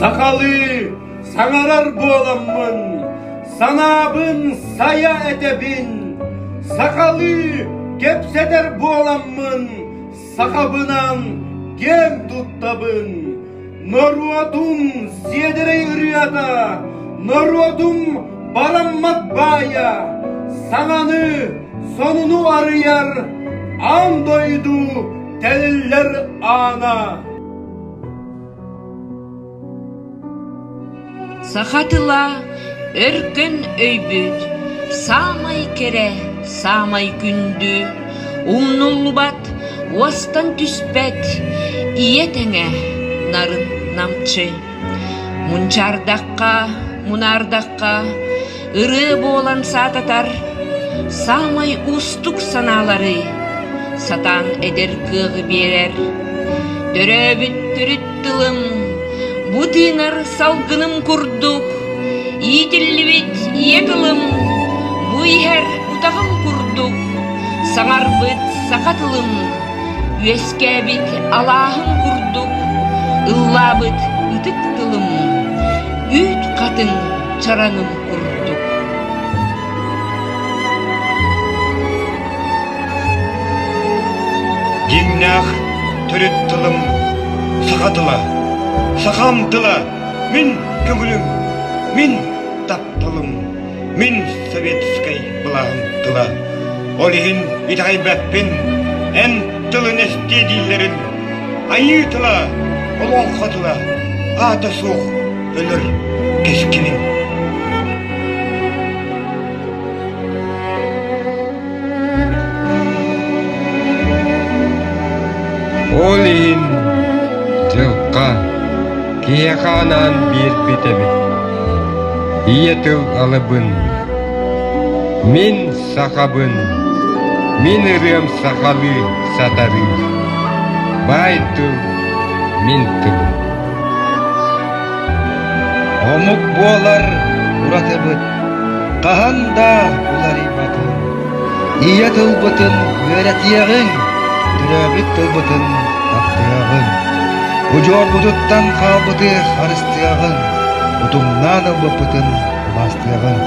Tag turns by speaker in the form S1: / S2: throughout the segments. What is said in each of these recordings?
S1: Sakalı sanarar boğulanmın, sanabın saya edebin, sakalı gepseder boğulanmın, sakabınan gem tuttabın. Norvadum ziyedere rüyada, norvadum baranmak baya, sananı sonunu arayar, an doydu deliller ana.
S2: Сахатыла өркін өйбүт, самай кере, самай күнді, умнулбат, уастан түспәт, иетеңе нарын намчы. Мунчардаққа, мунардаққа, ыры болан сататар, самай устук саналары, сатан эдер кығы берер. Дөрөбүт түрүт тылым, Бутинар салгыным курдук, итиллибит иетылым, буйхер утағым курдук, саңарбыт сақатылым, үескәбит алахым курдук, ыллабыт ытыктылым, үт қатын чараным курдук.
S1: Диннах түріттілім сақатыла. Сақамдыла, мен көңілім, мен таптылым, мен советскай бұлағымдыла. Олығын итағай бәппен, ән тылын әстедейлерін, айытыла, олон қатыла, аты соқ, өлір кескенін.
S3: Олығын жылқа кияқанан беріп кетемін. Иетіл алыбын, мен сақабын, мен ұрым сақалы сатары. Бай тұл, мен тұл. Омық болар ұраты бұт, қағанда олар иматын. Иетіл бұтын өрәтияғын, түрәбіт тұл бұтын таптияғын. Ucor buduttan kalbıdı harıstıyağın, udumdan ılbıpıdın bastıyağın.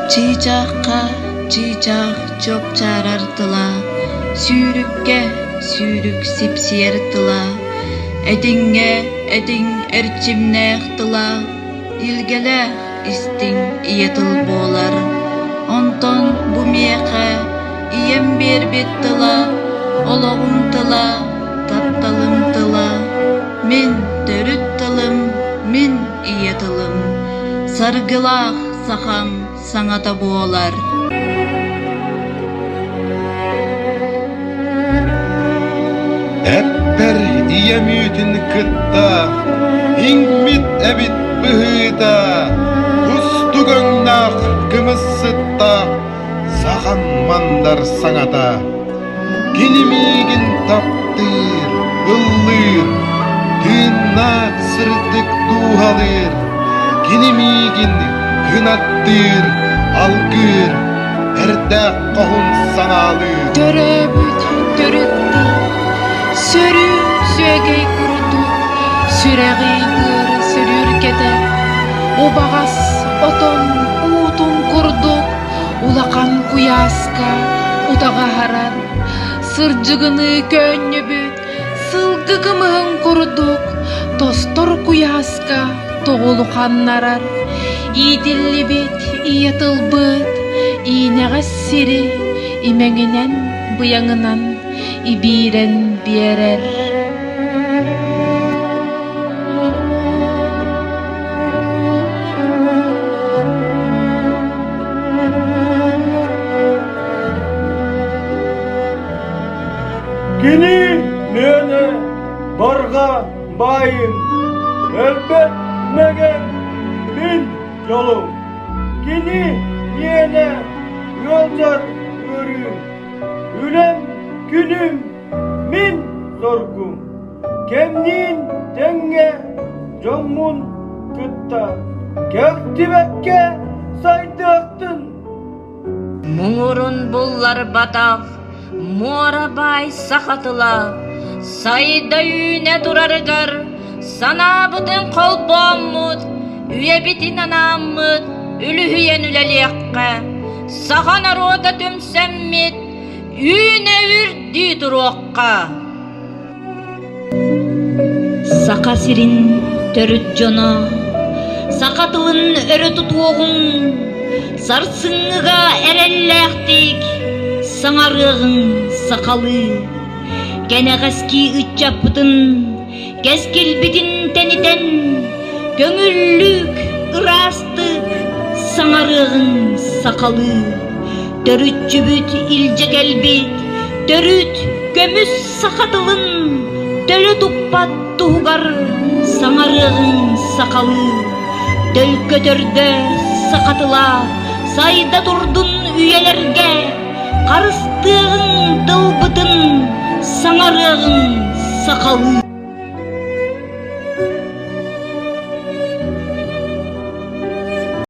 S4: Cicakka cicak çok çarartıla, sürükke sürük sipsiyertıla, edinge edin erçimnektıla, ilgele istin iyetıl boğlar. Onton bu miyeğe iyem bir bittıla, oloğum tıla, taptalım tıla, min törüt tılım, min iye tılım, sargılaq saham sanata boğalar.
S3: Epper iyemütün kıtta, ingmit ebit bıhıda, Устугаңнақ кымыссытта, сахан мандар саңата. Келемеген таптыр, ыллыр, тынна сырдык туғалыр. Келемеген кынаттыр, алгыр, әрдәк қоғын саналыр.
S4: Төрөбүт төрөттү, сөрү сүйегей курду, сүрегейдир сүрүр кете. Обағас отон уутун курдук, улақан куяска утаға харар. Сыржыгыны көннөбүт, сылгыгымын курдук, тостор куяска тоғулу қаннарар. Идиллибит, иетылбыт, инеғас сири, имеңінен бұяңынан ибирен берер.
S1: Bilmegen bil yolum. Gini yene yolcar görüm. Ülem günüm min zorgum. Kemnin denge jomun kıtta. Göktibekke saydıktın.
S2: Muңурун буллар батақ, муарабай сақатыла, сайда үйне турарыгар, санабытын қолбоммут, үйебитин анаммут, үлүхүйен үлелиякка, сахан аруада төмсәммит, үйне үрді туруаққа. Сақа сирин төрүт жона, сақатылын өрі тұтуғын, сарсыңыға әрелләқтік, саңарығын сақалы, кәнәғәскі үтчаппытын, кәскелбетін тәнітен, көңіллік ұрастық, саңарығын сақалы, төрүт жүбіт илже кәлбет, төрүт көміс сақатылын, төлі тұппат тұғығар, саңарығын сақалы, төл көтөрді сақатыла, сайда турдун үйелерге, қарыстығын дылбытын, саңарығын сақалы.